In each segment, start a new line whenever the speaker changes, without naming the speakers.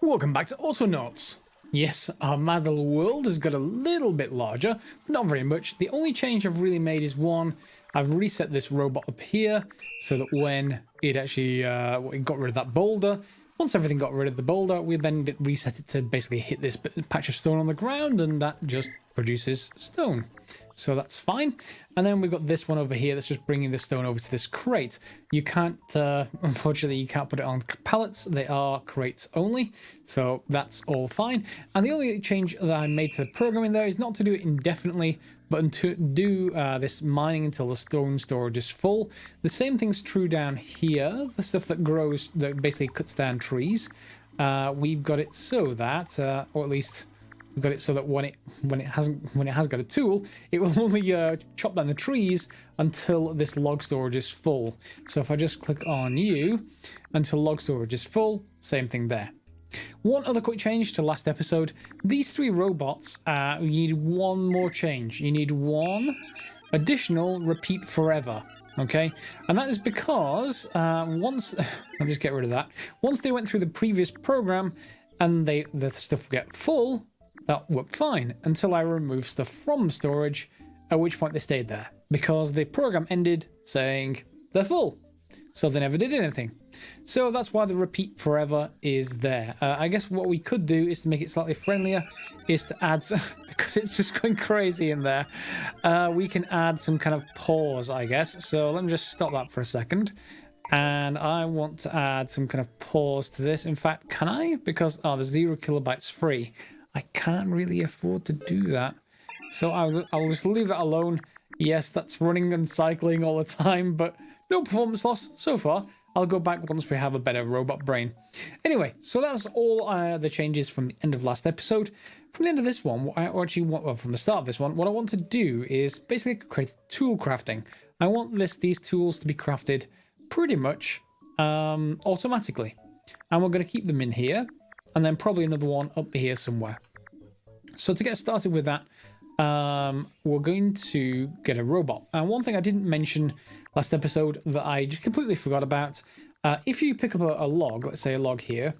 Welcome back to Autonauts. Yes, our mad little world has got a little bit larger, but not very much. The only change I've really made is one, I've reset this robot up here so that when it actually it got rid of that boulder, once everything got rid of the boulder, we then reset it to basically hit this patch of stone on the ground, and that just produces stone. So that's fine. And then we've got this one over here that's just bringing the stone over to this crate. You can't, unfortunately, you can't put it on pallets. They are crates only. So that's all fine. And the only change that I made to the programming there is not to do it indefinitely, but to do this mining until the stone storage is full. The same thing's true down here. The stuff that grows, that basically cuts down trees. We've got it so that, or at least we've got it so that when it has got a tool, it will only chop down the trees until this log storage is full. So if I just click on you until log storage is full, same thing there. One other quick change to last episode. These three robots, you need one more change. You need one additional repeat forever. Okay, and that is because once let me just get rid of that. Once they went through the previous program and the stuff get full, that worked fine until I removed stuff from storage, at which point they stayed there because the program ended saying they're full. So they never did anything. So that's why the repeat forever is there. I guess what we could do is to make it slightly friendlier is to add, because it's just going crazy in there, we can add some kind of pause, I guess. So let me just stop that for a second. And I want to add some kind of pause to this. In fact, can I? Because, the 0 kilobytes free. I can't really afford to do that. So I'll just leave that alone. Yes, that's running and cycling all the time, but no performance loss so far. I'll go back once we have a better robot brain. Anyway, so that's all the changes from the end of last episode. From the end of this one, from the start of this one, what I want to do is basically create tool crafting. I want these tools to be crafted pretty much automatically. And we're going to keep them in here, and then probably another one up here somewhere. So to get started with that, we're going to get a robot. And one thing I didn't mention last episode that I just completely forgot about, if you pick up a log, let's say a log here,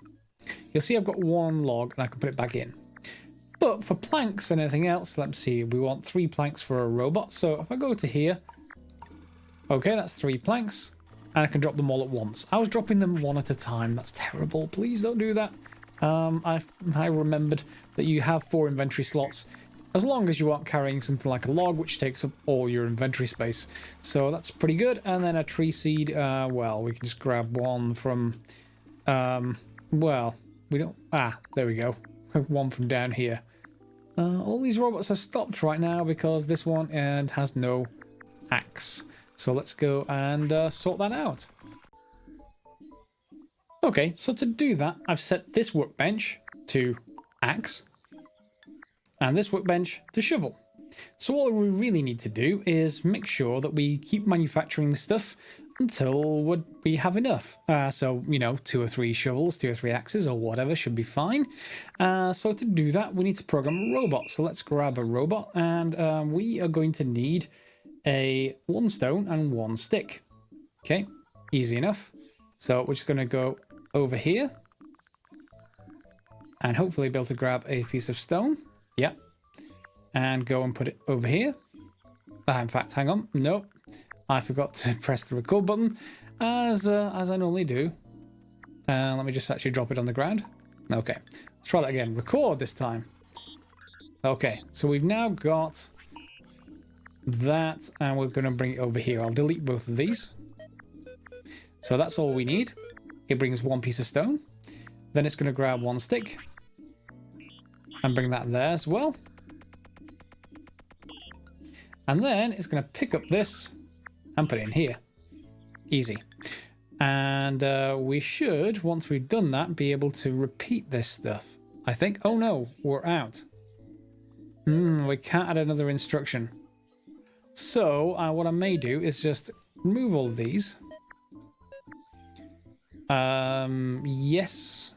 you'll see I've got one log and I can put it back in. But for planks and anything else, let's see, we want 3 planks for a robot. So if I go to here, okay, that's 3 planks, and I can drop them all at once. I was dropping them one at a time. That's terrible. Please don't do that. I remembered that you have 4 inventory slots, as long as you aren't carrying something like a log, which takes up all your inventory space. So that's pretty good. And then a tree seed, well, we can just grab one from, well, we don't, there we go. One from down here. All these robots are stopped right now because this one has no axe. So let's go and sort that out. Okay, so to do that, I've set this workbench to axe and this workbench to shovel. So all we really need to do is make sure that we keep manufacturing the stuff until we have enough. So, 2 or 3 shovels, 2 or 3 axes or whatever should be fine. So to do that, we need to program a robot. So let's grab a robot, and we are going to need 1 stone and 1 stick. Okay, easy enough. So we're just going to go over here and hopefully be able to grab a piece of stone. Yep. And go and put it over here. In fact, hang on. Nope. I forgot to press the record button as I normally do. Let me just actually drop it on the ground. Okay. Let's try that again. Record this time. Okay. So we've now got that, and we're going to bring it over here. I'll delete both of these. So that's all we need. It brings 1 piece of stone. Then it's going to grab 1 stick and bring that there as well. And then it's going to pick up this and put it in here. Easy. And we should, once we've done that, be able to repeat this stuff. I think. Oh no, we're out. We can't add another instruction. So what I may do is just remove all of these. Yes.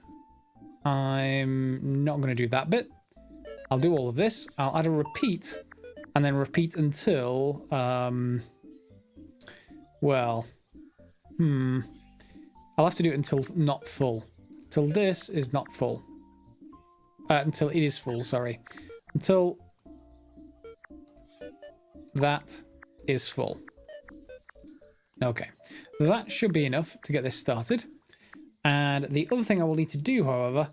I'm not going to do that bit. I'll do all of this. I'll add a repeat, and then repeat until, well, I'll have to do it until not full. Till this is not full. Until it is full, sorry. Until that is full. Okay, that should be enough to get this started. And the other thing I will need to do, however,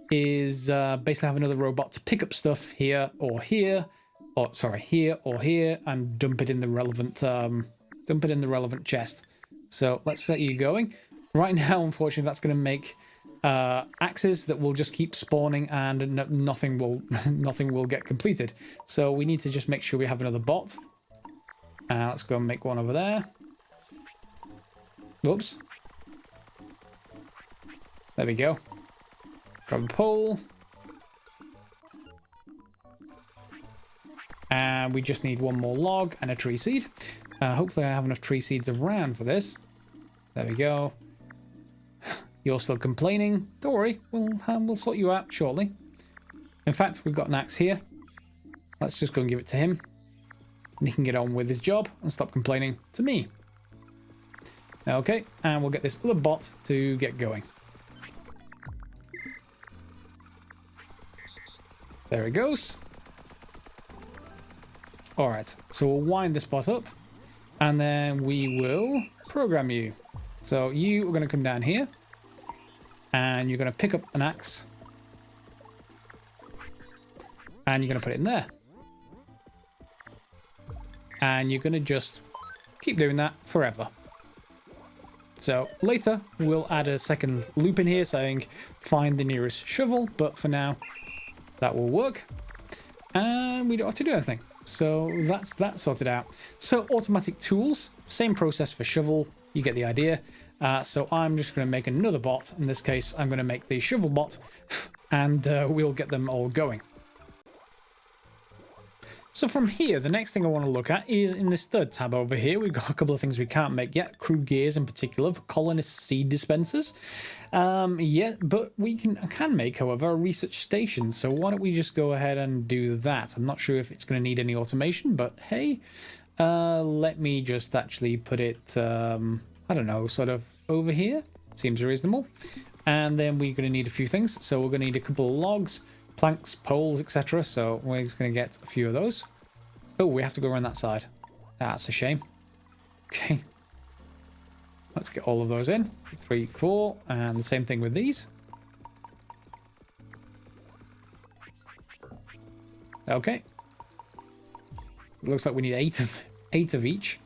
is basically have another robot to pick up stuff here or here, or sorry, here or here, and dump it in the relevant chest. So let's get you going. Right now, unfortunately, that's going to make axes that will just keep spawning, and nothing will get completed. So we need to just make sure we have another bot. Let's go and make one over there. Whoops. There we go. Grab a pole. And we just need one more log and a tree seed. Hopefully I have enough tree seeds around for this. There we go. You're still complaining. Don't worry, we'll sort you out shortly. In fact, we've got an axe here. Let's just go and give it to him. And he can get on with his job and stop complaining to me. Okay, and we'll get this other bot to get going. There it goes. Alright, so we'll wind this bot up, and then we will program you. So you are going to come down here, and you're going to pick up an axe, and you're going to put it in there. And you're going to just keep doing that forever. So later, we'll add a second loop in here saying find the nearest shovel, but for now, that will work. And we don't have to do anything. So that's that sorted out. So automatic tools, same process for shovel, you get the idea. So I'm just going to make another bot. In this case, I'm going to make the shovel bot, and we'll get them all going. So from here, the next thing I want to look at is in this third tab over here. We've got a couple of things we can't make yet. Crew gears in particular for colonist seed dispensers. Yeah, but I can make, however, a research station. So why don't we just go ahead and do that? I'm not sure if it's going to need any automation, but hey, let me just actually put it, I don't know, sort of over here. Seems reasonable. And then we're going to need a few things. So we're going to need a couple of logs, planks, poles, etc. So we're just going to get a few of those. Oh, we have to go around that side. That's a shame. Okay. Let's get all of those in. 3, 4, and the same thing with these. Okay. It looks like we need 8 of each.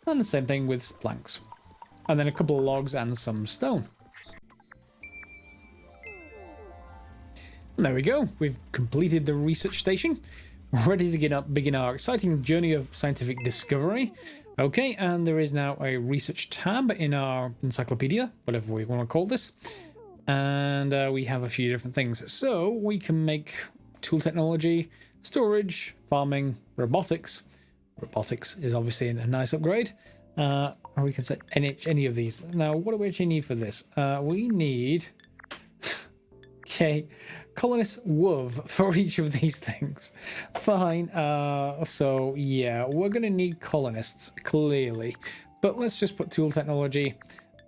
And the same thing with planks. And then a couple of logs and some stone. And there we go. We've completed the research station. We're ready to begin our exciting journey of scientific discovery. Okay, and there is now a research tab in our encyclopedia, whatever we want to call this. And we have a few different things. So we can make tool technology, storage, farming, robotics. Robotics is obviously a nice upgrade. Or we can set any of these. Now, what do we actually need for this? We need... Okay, colonist WUV for each of these things. Fine. So yeah, we're going to need colonists, clearly. But let's just put tool technology.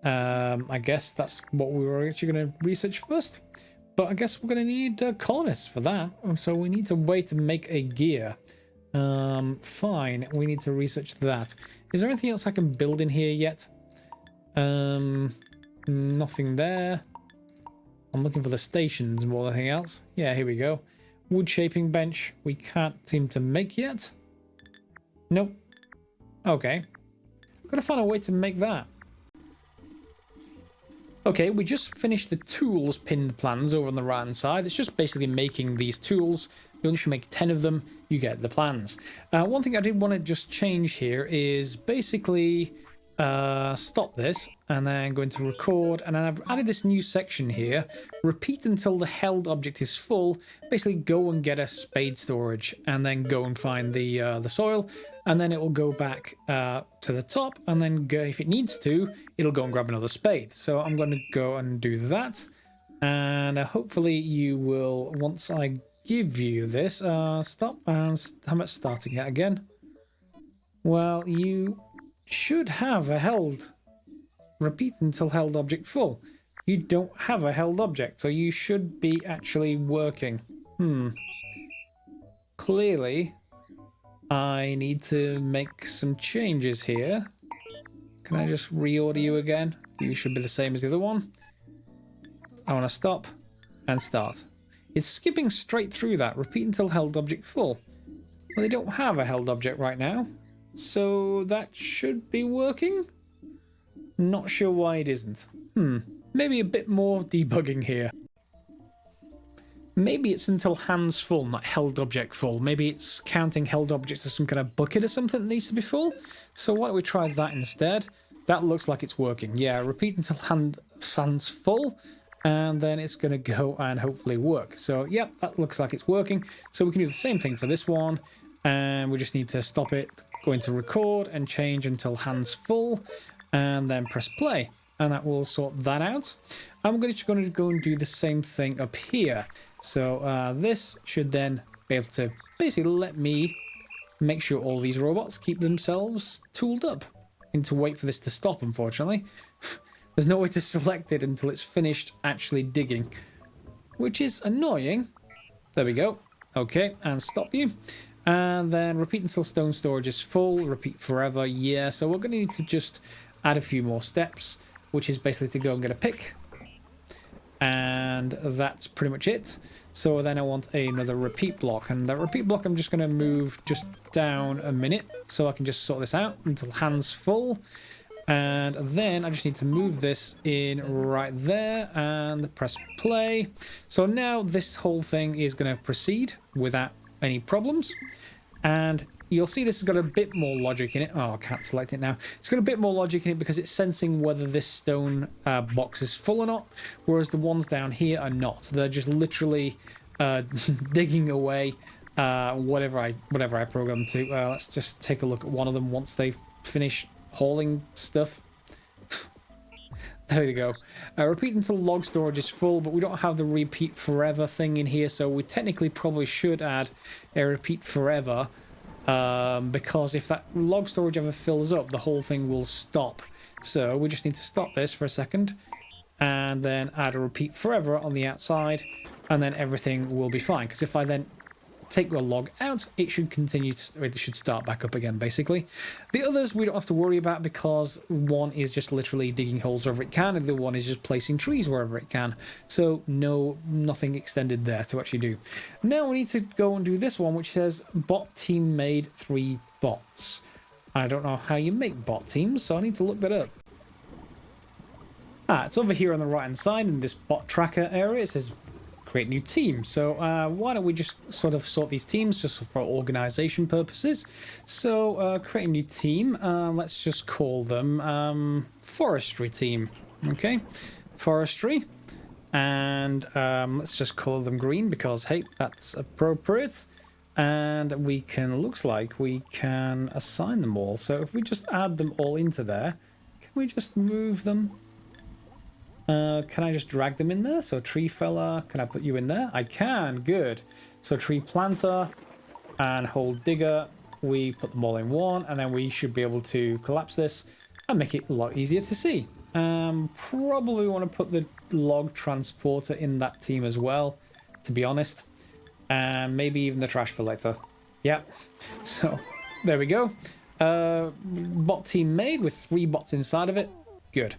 I guess that's what we were actually going to research first. But I guess we're going to need colonists for that. So we need a way to make a gear. Fine, we need to research that. Is there anything else I can build in here yet? Nothing there. I'm looking for the stations more than anything else. Yeah, here we go. Wood shaping bench. We can't seem to make yet. Nope. Okay. Gotta find a way to make that. Okay, we just finished the tools pinned plans over on the right hand side. It's just basically making these tools. You only should make 10 of them. You get the plans. One thing I did want to just change here is basically... stop this and then go into record, and then I've added this new section here. Repeat until the held object is full. Basically go and get a spade storage and then go and find the soil, and then it will go back to the top, and then go, if it needs to, it'll go and grab another spade. So I'm going to go and do that, and hopefully you will, once I give you this, stop, and how much starting it again? Well, you should have a held. Repeat until held object full. You don't have a held object, so you should be actually working. Clearly, I need to make some changes here. Can I just reorder you again? You should be the same as the other one. I want to stop and start. It's skipping straight through that. Repeat until held object full. Well, they don't have a held object right now, so that should be working. Not sure why it isn't. Maybe a bit more debugging here. Maybe it's until hands full, not held object full. Maybe it's counting held objects as some kind of bucket or something that needs to be full. So why don't we try that instead? That looks like it's working. Yeah, repeat until hands full, and then it's going to go and hopefully work. So, yep, that looks like it's working. So we can do the same thing for this one, and we just need to stop it, go into record, and change until hands full, and then press play. And that will sort that out. I'm going to go and do the same thing up here. So this should then be able to basically let me make sure all these robots keep themselves tooled up. I need to wait for this to stop, unfortunately. There's no way to select it until it's finished actually digging, which is annoying. There we go. Okay, and stop you. And then repeat until stone storage is full. Repeat forever. Yeah, so we're going to need to just add a few more steps, which is basically to go and get a pick. And that's pretty much it. So then I want another repeat block, and that repeat block I'm just going to move just down a minute so I can just sort this out until hands full. And then I just need to move this in right there and press play. So now this whole thing is going to proceed without any problems. And you'll see this has got a bit more logic in it. Oh, I can't select it now. It's got a bit more logic in it because it's sensing whether this stone box is full or not, whereas the ones down here are not. They're just literally digging away whatever I program to. Let's just take a look at one of them once they've finished hauling stuff. There you go. Repeat until log storage is full, but we don't have the repeat forever thing in here, so we technically probably should add a repeat forever. Because if that log storage ever fills up, the whole thing will stop. So we just need to stop this for a second and then add a repeat forever on the outside, and then everything will be fine. Because if I then take the log out, it should continue to, it should start back up again, basically. The others we don't have to worry about because one is just literally digging holes wherever it can, and the other one is just placing trees wherever it can. So nothing extended there to actually do. Now we need to go and do this one, which says bot team made 3 bots. I don't know how you make bot teams, so I need to look that up. It's over here on the right hand side in this bot tracker area. It says create new team. So why don't we just sort of sort these teams just for organization purposes. So create a new team. Let's just call them forestry team. Okay, forestry. And let's just call them green because, hey, that's appropriate. And we can, looks like we can assign them all. So if we just add them all into there, can we just move them? Can I just drag them in there? So tree fella, can I put you in there? I can, good. So tree planter and hole digger, we put them all in one, and then we should be able to collapse this and make it a lot easier to see. Probably want to put the log transporter in that team as well, to be honest. And maybe even the trash collector. Yep. So there we go. Bot team made with 3 bots inside of it. Good.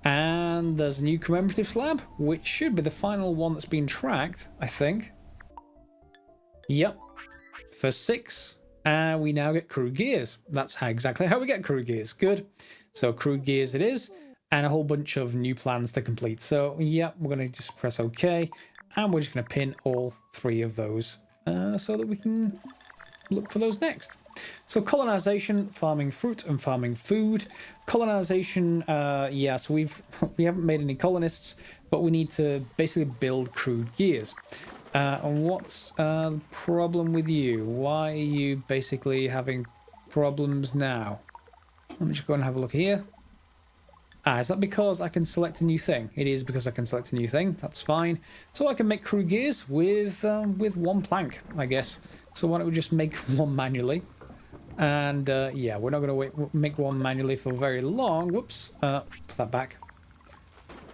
And there's a new commemorative slab, which should be the final one that's been tracked, I think. Yep. For 6. And we now get crew gears. That's exactly how we get crew gears. Good. So crew gears it is. And a whole bunch of new plans to complete. So, yep, we're going to just press OK. And we're just going to pin all 3 of those so that we can look for those next. So colonization, farming fruit and farming food. Colonization, yeah, so we haven't made any colonists, but we need to basically build crude gears. And what's the problem with you? Why are you basically having problems now? Let me just go and have a look here. Is that because I can select a new thing? It is because I can select a new thing. That's fine. So I can make crew gears with 1 plank, I guess. So why don't we just make 1 manually? And yeah, we're not going to make 1 manually for very long. Whoops. Put that back.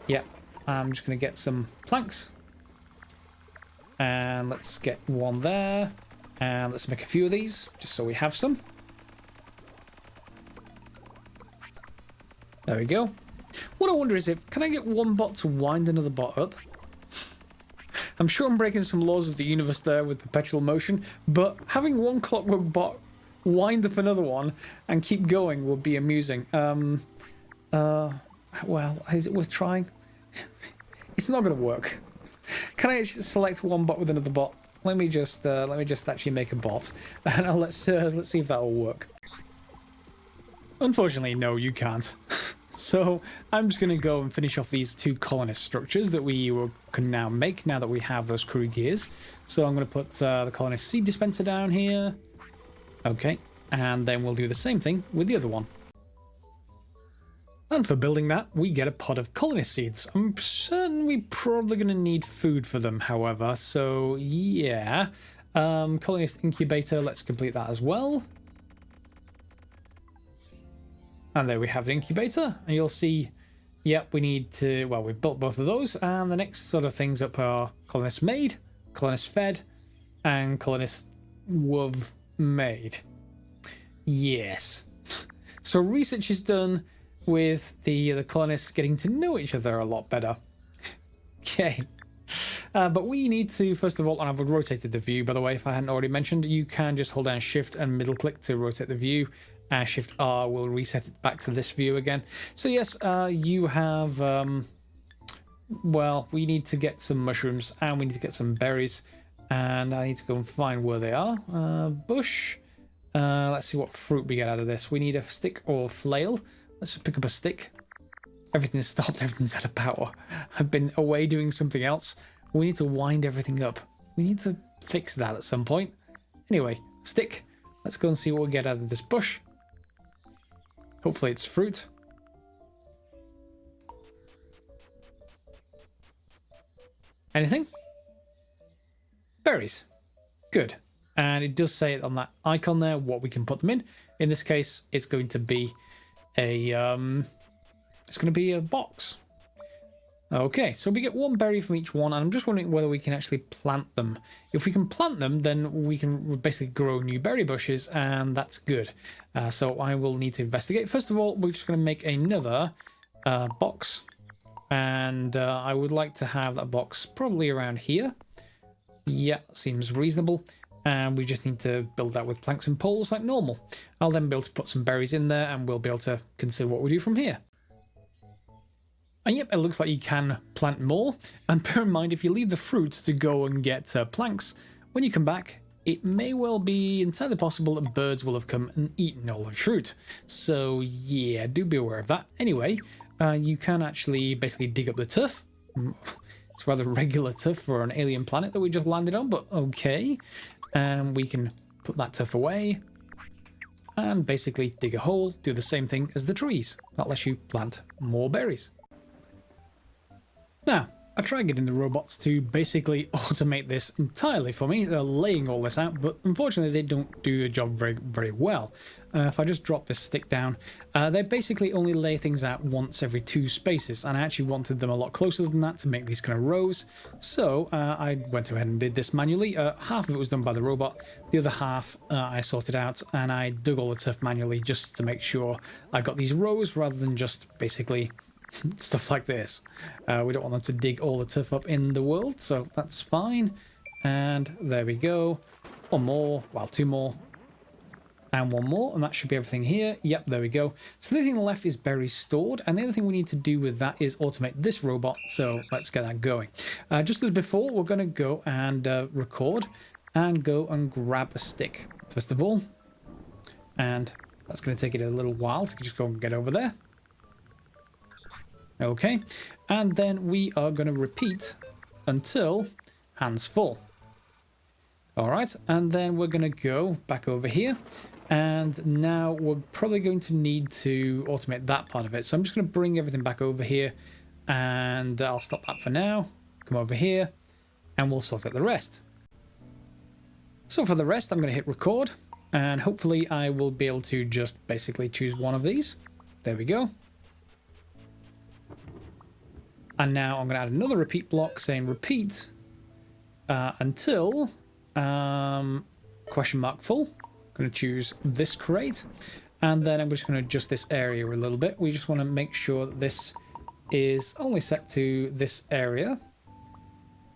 Yeah. I'm just going to get some planks. And let's get one there. And let's make a few of these, just so we have some. There we go. What I wonder is can I get one bot to wind another bot up? I'm sure I'm breaking some laws of the universe there with perpetual motion, but having one clockwork bot wind up another one and keep going would be amusing. Well, is it worth trying? It's not going to work. Can I select one bot with another bot? Let me just actually make a bot, and let's see if that'll work. Unfortunately, no, you can't. So I'm just going to go and finish off these two colonist structures that we can now make now that we have those crew gears. So I'm going to put the colonist seed dispenser down here. Okay, and then we'll do the same thing with the other one. And for building that, we get a pod of colonist seeds. I'm certain we're probably going to need food for them, however. So yeah, colonist incubator, let's complete that as well. And there we have the incubator, and you'll see, yep, we need to, well, we've built both of those, and the next sort of things up are colonist made, colonist fed, and colonist wove made. Yes. So research is done with the colonists getting to know each other a lot better. Okay. But we need to, first of all, and I've rotated the view, by the way, if I hadn't already mentioned, you can just hold down Shift and middle click to rotate the view. Shift R will reset it back to this view again. So yes, you have, well, we need to get some mushrooms and we need to get some berries. And I need to go and find where they are. Bush. Let's see what fruit we get out of this. We need a stick or flail. Let's just pick up a stick. Everything's stopped. Everything's out of power. I've been away doing something else. We need to wind everything up. We need to fix that at some point. Anyway, stick. Let's go and see what we get out of this bush. Hopefully it's fruit. Anything? Berries. Good. And it does say it on that icon there what we can put them in. In this case, it's going to be a box. Okay, so we get one berry from each one, and I'm just wondering whether we can actually plant them. If we can plant them, then we can basically grow new berry bushes, and that's good. So I will need to investigate. First of all, we're just going to make another box, and I would like to have that box probably around here. Yeah, seems reasonable. And we just need to build that with planks and poles like normal. I'll then be able to put some berries in there, and we'll be able to consider what we do from here. And yep, it looks like you can plant more. And bear in mind, if you leave the fruits to go and get planks, when you come back, it may well be entirely possible that birds will have come and eaten all the fruit. So yeah, do be aware of that. Anyway, you can actually basically dig up the turf. It's rather regular turf for an alien planet that we just landed on, but okay. And we can put that turf away and basically dig a hole, do the same thing as the trees. That lets you plant more berries. Now, I tried getting the robots to basically automate this entirely for me. They're laying all this out, but unfortunately they don't do a job very, very well. If I just drop this stick down, they basically only lay things out once every 2 spaces, and I actually wanted them a lot closer than that to make these kind of rows. So I went ahead and did this manually. Half of it was done by the robot, the other half I sorted out, and I dug all the turf manually just to make sure I got these rows rather than just basically stuff like this. We don't want them to dig all the turf up in the world, so that's fine. And there we go. One more, well, 2 more. And 1 more, and that should be everything here. Yep, there we go. So the only thing left is berries stored, and the other thing we need to do with that is automate this robot, so let's get that going. Just as before, we're going to go and record and go and grab a stick, first of all. And that's going to take it a little while to just go and get over there. Okay, and then we are going to repeat until hands full. All right, and then we're going to go back over here. And now we're probably going to need to automate that part of it. So I'm just going to bring everything back over here, and I'll stop that for now. Come over here, and we'll sort out the rest. So for the rest, I'm going to hit record, and hopefully I will be able to just basically choose one of these. There we go. And now I'm going to add another repeat block saying repeat until question mark full. I'm going to choose this crate. And then I'm just going to adjust this area a little bit. We just want to make sure that this is only set to this area.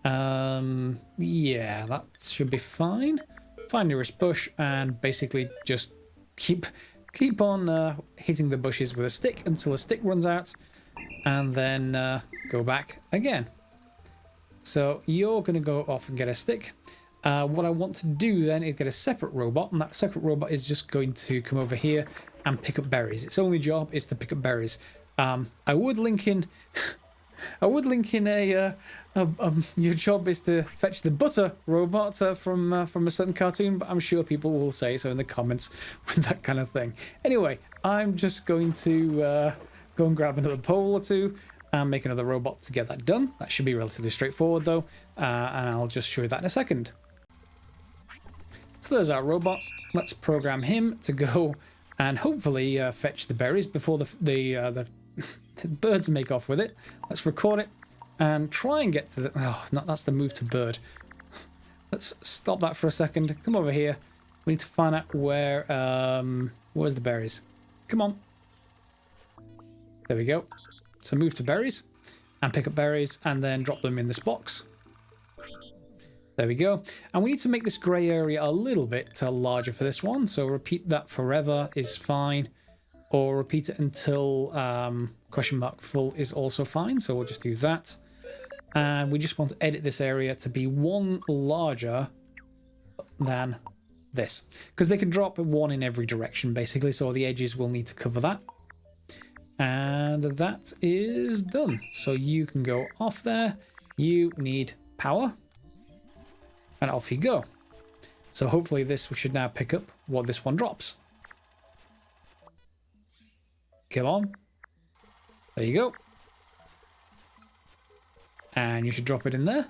Yeah, that should be fine. Find nearest bush and basically just keep on hitting the bushes with a stick until the stick runs out, and then go back again. So you're going to go off and get a stick. What I want to do then is get a separate robot, and that separate robot is just going to come over here and pick up berries. Its only job is to pick up berries. I would link in a your job is to fetch the butter robot from a certain cartoon, but I'm sure people will say so in the comments with that kind of thing. Anyway, I'm just going to go and grab another pole or two and make another robot to get that done. That should be relatively straightforward though, and I'll just show you that in a second. So there's our robot. Let's program him to go and hopefully fetch the berries before the birds make off with it. Let's record it and try and get to the... Oh, no, that's the move to bird. Let's stop that for a second. Come over here. We need to find out where... where's the berries? Come on. There we go. So move to berries and pick up berries and then drop them in this box. There we go. And we need to make this grey area a little bit larger for this one. So repeat that forever is fine. Or repeat it until question mark full is also fine. So we'll just do that. And we just want to edit this area to be one larger than this. Because they can drop one in every direction, basically. So the edges will need to cover that. And that is done. So you can go off there. You need power. And off you go. So hopefully this should now pick up what this one drops. Come on. There you go. And you should drop it in there.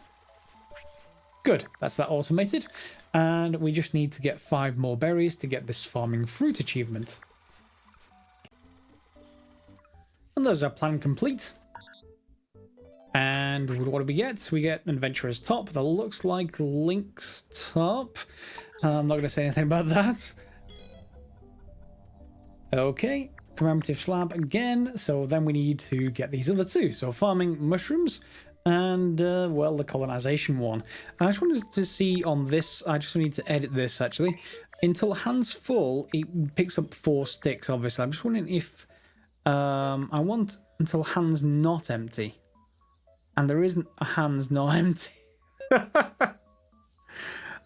Good. That's that automated. And we just need to get 5 more berries to get this farming fruit achievement. And there's our plan complete. And what do we get? We get Adventurer's Top. That looks like Link's Top. I'm not going to say anything about that. Okay. Commemorative slab again. So then we need to get these other two. So farming mushrooms and, well, the colonization one. I just wanted to see on this. I just need to edit this, actually. Until hands full, it picks up 4 sticks, obviously. I'm just wondering if I want until hands not empty. And there isn't a hands not empty.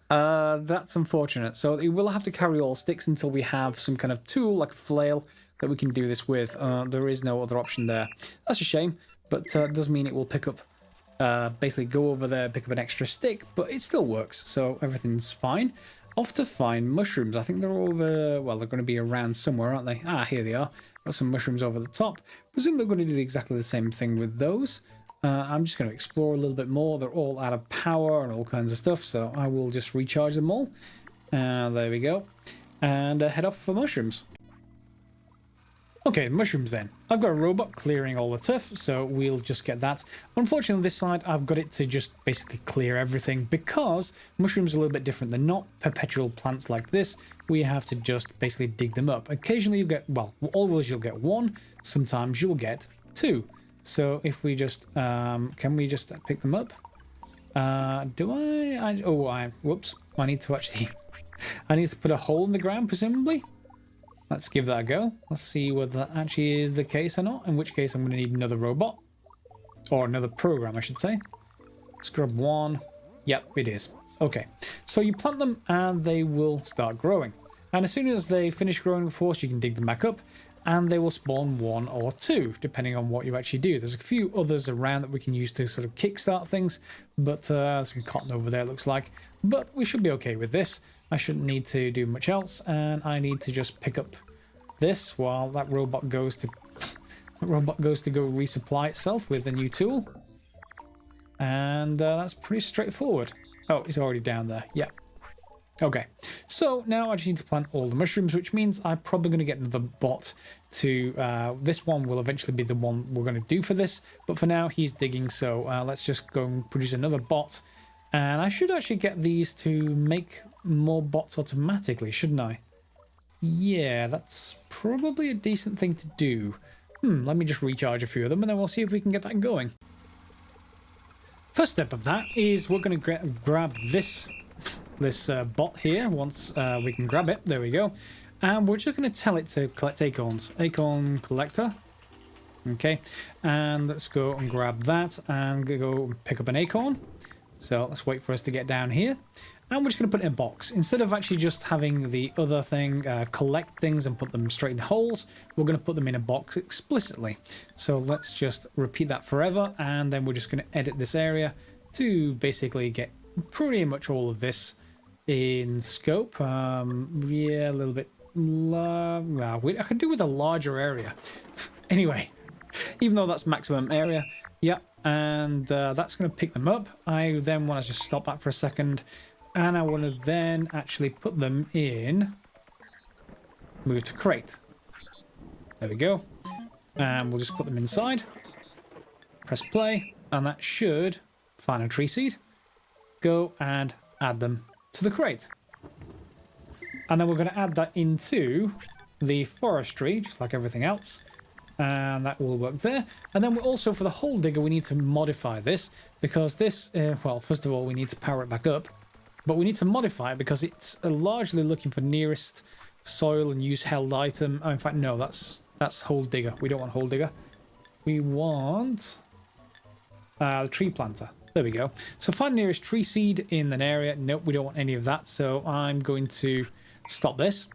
That's unfortunate. So we will have to carry all sticks until we have some kind of tool, like a flail, that we can do this with. There is no other option there. That's a shame, but it does mean it will pick up, basically go over there, pick up an extra stick, but it still works, so everything's fine. Off to find mushrooms. I think they're over, well, they're going to be around somewhere, aren't they? Ah, here they are. Got some mushrooms over the top. Presume they're going to do exactly the same thing with those. I'm just going to explore a little bit more. They're all out of power and all kinds of stuff, so I will just recharge them all. There we go. And head off for mushrooms. Okay, mushrooms then. I've got a robot clearing all the turf, so we'll just get that. Unfortunately, this side, I've got it to just basically clear everything because mushrooms are a little bit different. They're not perpetual plants like this. We have to just basically dig them up. Occasionally you get, well, always you'll get 1. Sometimes you'll get 2. So if we just, can we just pick them up? Whoops. I need to actually, I need to put a hole in the ground, presumably. Let's give that a go. Let's see whether that actually is the case or not. In which case I'm going to need another robot. Or another program, I should say. Let's grab 1. Yep, it is. Okay. So you plant them and they will start growing. And as soon as they finish growing, of course, you can dig them back up. And they will spawn 1 or 2, depending on what you actually do. There's a few others around that we can use to sort of kickstart things. But some cotton over there, looks like. But we should be okay with this. I shouldn't need to do much else, and I need to just pick up this while that robot goes to go resupply itself with a new tool. And that's pretty straightforward. Oh, it's already down there. Yeah. Okay. So now I just need to plant all the mushrooms, which means I'm probably going to get another bot to this one will eventually be the one we're going to do for this, but for now he's digging, so let's just go and produce another bot. And I should actually get these to make more bots automatically, shouldn't I? Yeah, that's probably a decent thing to do. Let me just recharge a few of them and then we'll see if we can get that going. First step of that is we're going to grab this bot here once we can grab it. There we go. And we're just going to tell it to collect acorns. Acorn collector. Okay. And let's go and grab that and go pick up an acorn. So let's wait for us to get down here. And we're just going to put it in a box. Instead of actually just having the other thing collect things and put them straight in holes, we're going to put them in a box explicitly. So let's just repeat that forever. And then we're just going to edit this area to basically get pretty much all of this in scope. Yeah, a little bit. Well, I could do with a larger area. Anyway, even though that's maximum area. Yeah, and that's going to pick them up. I then want to just stop that for a second. And I want to then actually put them in. Move to crate. There we go. And we'll just put them inside. Press play. And that should find a tree seed. Go and add them to the crate. And then we're going to add that into the forestry, just like everything else. And that will work there. And then we also, for the hole digger, we need to modify this. Because this, well, first of all, we need to power it back up. But we need to modify it because it's largely looking for nearest soil and use held item. Oh, in fact, no, that's hole digger. We don't want hole digger. We want the tree planter. There we go. So find nearest tree seed in an area. Nope, we don't want any of that. So I'm going to stop this.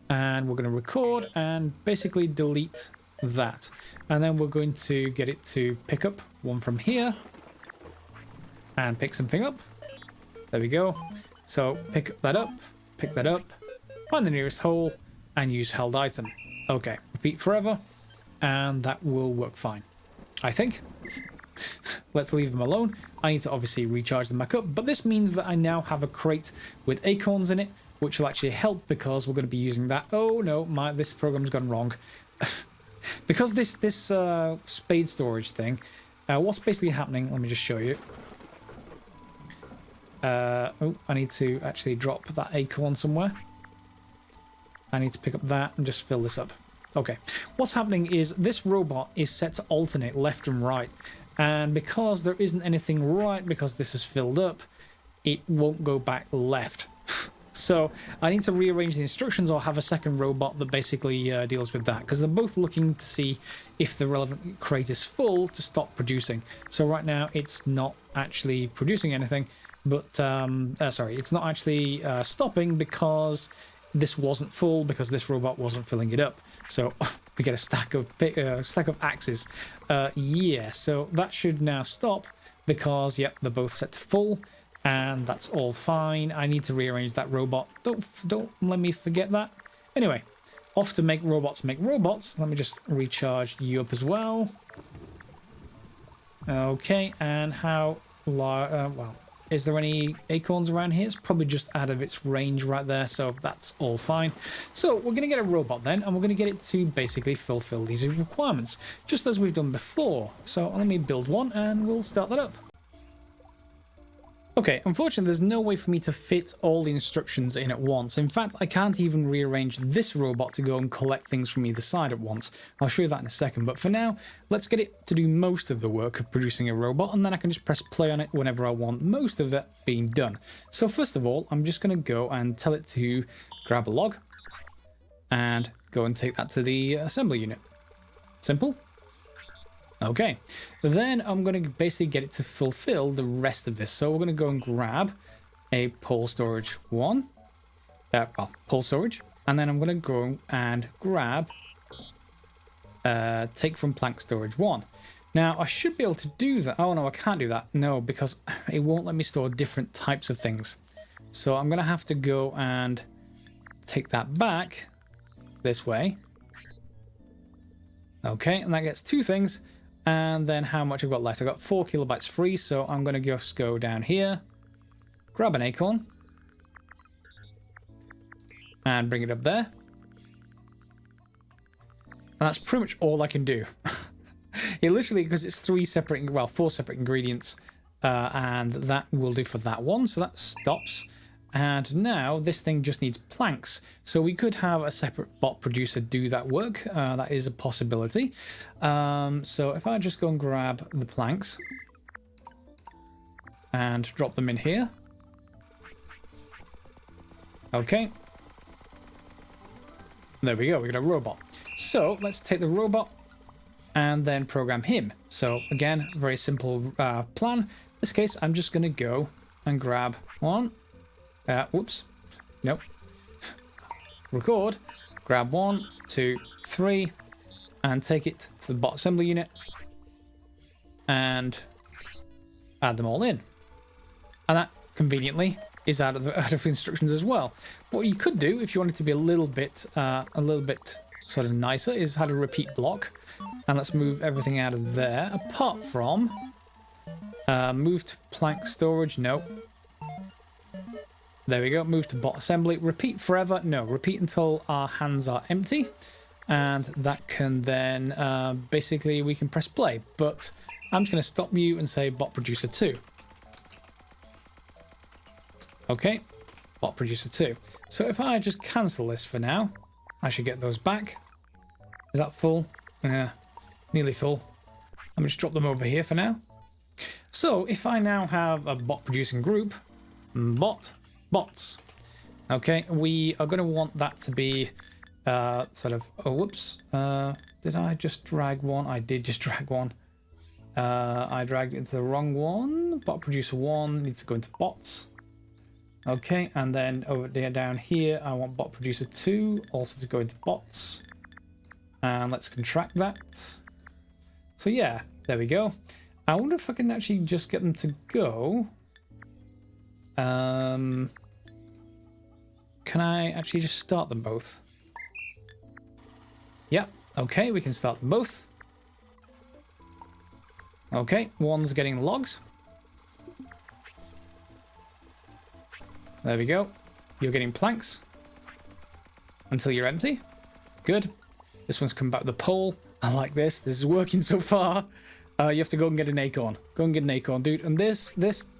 And we're going to record and basically delete that. And then we're going to get it to pick up one from here. And pick something up. There we go. So pick that up, find the nearest hole, and use held item. Okay, repeat forever, and that will work fine, I think. Let's leave them alone. I need to obviously recharge them back up, but this means that I now have a crate with acorns in it, which will actually help because we're going to be using that. Oh no, this program's gone wrong. Because this spade storage thing, what's basically happening, let me just show you. Oh, I need to actually drop that acorn somewhere. I need to pick up that and just fill this up. Okay, what's happening is this robot is set to alternate left and right. And because there isn't anything right, because this is filled up, it won't go back left. So I need to rearrange the instructions or have a second robot that basically deals with that. Because they're both looking to see if the relevant crate is full to stop producing. So right now it's not actually producing anything. But, sorry, it's not actually stopping because this wasn't full, because this robot wasn't filling it up. So we get a stack of axes. Yeah, so that should now stop because, yep, they're both set to full. And that's all fine. I need to rearrange that robot. Don't let me forget that. Anyway, off to make robots make robots. Let me just recharge you up as well. Okay, and how large... well... Is there any acorns around here? It's probably just out of its range right there, so that's all fine. So we're going to get a robot then, and we're going to get it to basically fulfill these requirements, just as we've done before. So let me build one, and we'll start that up. Okay, unfortunately there's no way for me to fit all the instructions in at once. In fact, I can't even rearrange this robot to go and collect things from either side at once. I'll show you that in a second, but for now, let's get it to do most of the work of producing a robot, and then I can just press play on it whenever I want most of that being done. So first of all, I'm just going to go and tell it to grab a log and go and take that to the assembly unit. Simple. Okay, then I'm going to basically get it to fulfill the rest of this. So we're going to go and grab a pole storage one, pole storage, and then I'm going to go and grab take from plank storage one. Now I should be able to do that. Oh no, I can't do that. No, because it won't let me store different types of things. So I'm going to have to go and take that back this way. Okay, and that gets two things. And then how much I've got left? I've got 4 kilobytes free, so I'm going to just go down here, grab an acorn, and bring it up there. And that's pretty much all I can do. It literally, because it's four separate ingredients, and that will do for that one. So that stops. And now this thing just needs planks. So we could have a separate bot producer do that work. That is a possibility. So if I just go and grab the planks and drop them in here. Okay. There we go. We got a robot. So let's take the robot and then program him. So again, very simple plan. In this case, I'm just going to go and grab one. Whoops. Nope. Record. Grab 1, 2, 3, and take it to the bot assembly unit and add them all in. And that conveniently is out of the instructions as well. What you could do if you wanted to be a little bit sort of nicer is add a repeat block. And let's move everything out of there apart from move to plank storage. No. There we go. Move to bot assembly. Repeat forever. No, repeat until our hands are empty. And that can then basically we can press play. But I'm just going to stop you and say bot producer 2. Okay, bot producer 2. So if I just cancel this for now, I should get those back. Is that full? Yeah, nearly full. Let me just drop them over here for now. So if I now have a bot producing group, bots. Okay, we are going to want that to be sort of, oh, whoops. Did I just drag one? I did just drag one. I dragged it into the wrong one. Bot producer 1 needs to go into bots. Okay, and then over there down here, I want bot producer 2 also to go into bots. And let's contract that. So yeah, there we go. I wonder if I can actually just get them to go. Can I actually just start them both? Yeah, okay, we can start them both. Okay, one's getting logs. There we go. You're getting planks until you're empty. Good. This one's come back with the pole. I like this. This is working so far. You have to go and get an acorn. Go and get an acorn, dude. And this,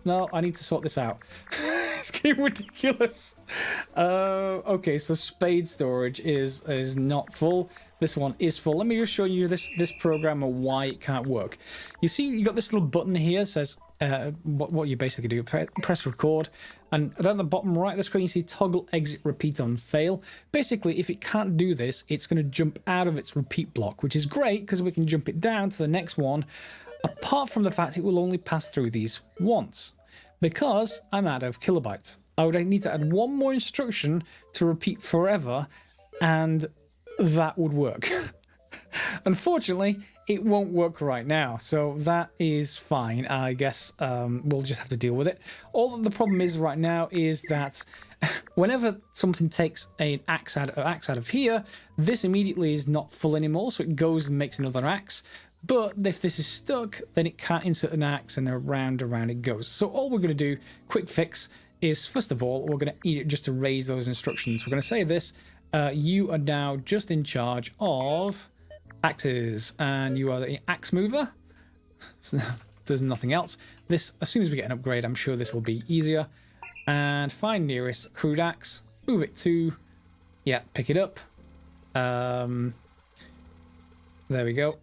no, I need to sort this out. It's getting ridiculous. Okay, so spade storage is not full. This one is full. Let me just show you this program and why it can't work. You see, you got this little button here that says what you basically do. Press record, and down the bottom right of the screen you see toggle exit repeat on fail. Basically, if it can't do this, it's going to jump out of its repeat block, which is great because we can jump it down to the next one. Apart from the fact it will only pass through these once. Because I'm out of kilobytes. I would need to add one more instruction to repeat forever, and that would work. Unfortunately, it won't work right now, so that is fine. I guess we'll just have to deal with it. All that the problem is right now is that whenever something takes an axe out of here, this immediately is not full anymore, so it goes and makes another axe. But if this is stuck, then it can't insert an axe, and around it goes. So all we're going to do, quick fix, is first of all, we're going to eat it just to raise those instructions. We're going to say this, you are now just in charge of axes, and you are the axe mover. So there's nothing else. This, as soon as we get an upgrade, I'm sure this will be easier. And find nearest crude axe, move it to, yeah, pick it up. There we go.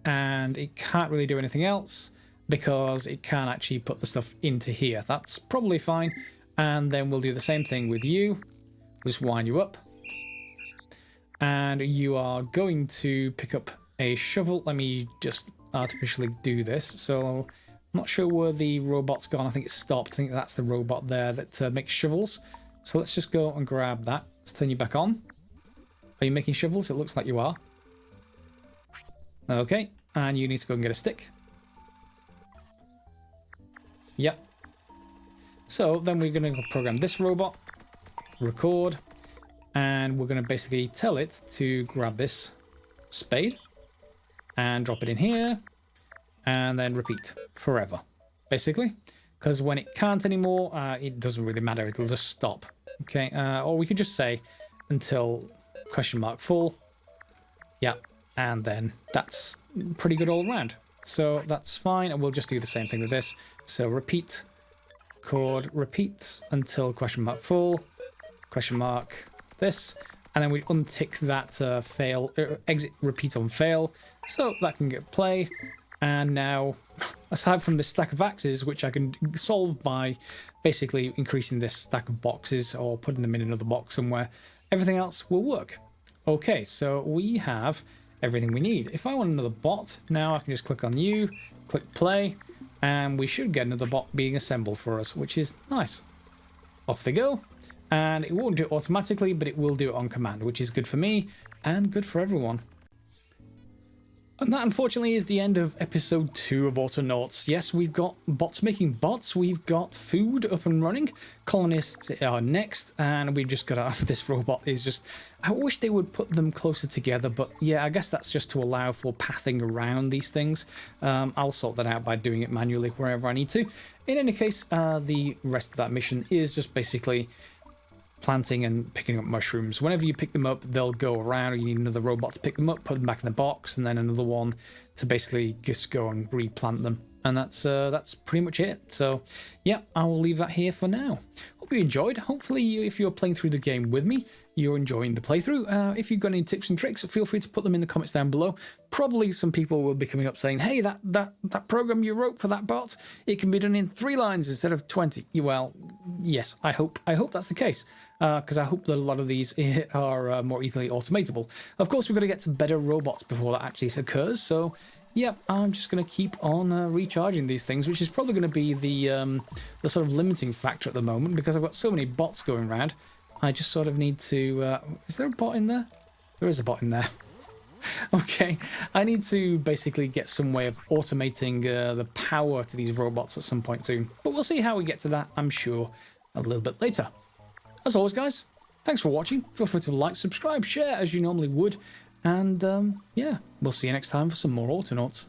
And it can't really do anything else because it can't actually put the stuff into here. That's probably fine. And then we'll do the same thing with you. Just wind you up. And you are going to pick up a shovel. Let me just artificially do this. So I'm not sure where the robot's gone. I think it's stopped. I think that's the robot there that makes shovels. So let's just go and grab that. Let's turn you back on. Are you making shovels? It looks like you are. Okay, and you need to go and get a stick. Yep. So then we're going to program this robot, record, and we're going to basically tell it to grab this spade and drop it in here, and then repeat forever, basically. Because when it can't anymore, it doesn't really matter. It'll just stop. Okay, or we could just say until question mark full. Yeah, and then that's pretty good all around. So that's fine, and we'll just do the same thing with this. So repeat, chord, repeat until question mark full, question mark this, and then we untick that fail, exit repeat on fail, so that can get play. And now, aside from this stack of axes, which I can solve by basically increasing this stack of boxes or putting them in another box somewhere, everything else will work. Okay, so we have everything we need. If I want another bot, now I can just click on you, click play, and we should get another bot being assembled for us, which is nice. Off they go, and it won't do it automatically, but it will do it on command, which is good for me and good for everyone. And that, unfortunately, is the end of episode 2 of Autonauts. Yes, we've got bots making bots, we've got food up and running, colonists are next, and we've just got this robot is just... I wish they would put them closer together, but yeah, I guess that's just to allow for pathing around these things. I'll sort that out by doing it manually wherever I need to. In any case, the rest of that mission is just basically planting and picking up mushrooms. Whenever you pick them up, they'll go around. You need another robot to pick them up, put them back in the box, and then another one to basically just go and replant them. And that's pretty much it. So yeah, I will leave that here for now. Hope you enjoyed. Hopefully, if you're playing through the game with me, you're enjoying the playthrough. If you've got any tips and tricks, feel free to put them in the comments down below. Probably some people will be coming up saying, hey, that program you wrote for that bot, it can be done in 3 lines instead of 20. Well, yes, I hope that's the case. Because I hope that a lot of these are more easily automatable. Of course, we've got to get to better robots before that actually occurs. So, yeah, I'm just going to keep on recharging these things, which is probably going to be the sort of limiting factor at the moment, because I've got so many bots going around. I just sort of need to... is there a bot in there? There is a bot in there. Okay, I need to basically get some way of automating the power to these robots at some point soon. But we'll see how we get to that, I'm sure, a little bit later. As always, guys, thanks for watching. Feel free to like, subscribe, share as you normally would. And yeah, we'll see you next time for some more Autonauts.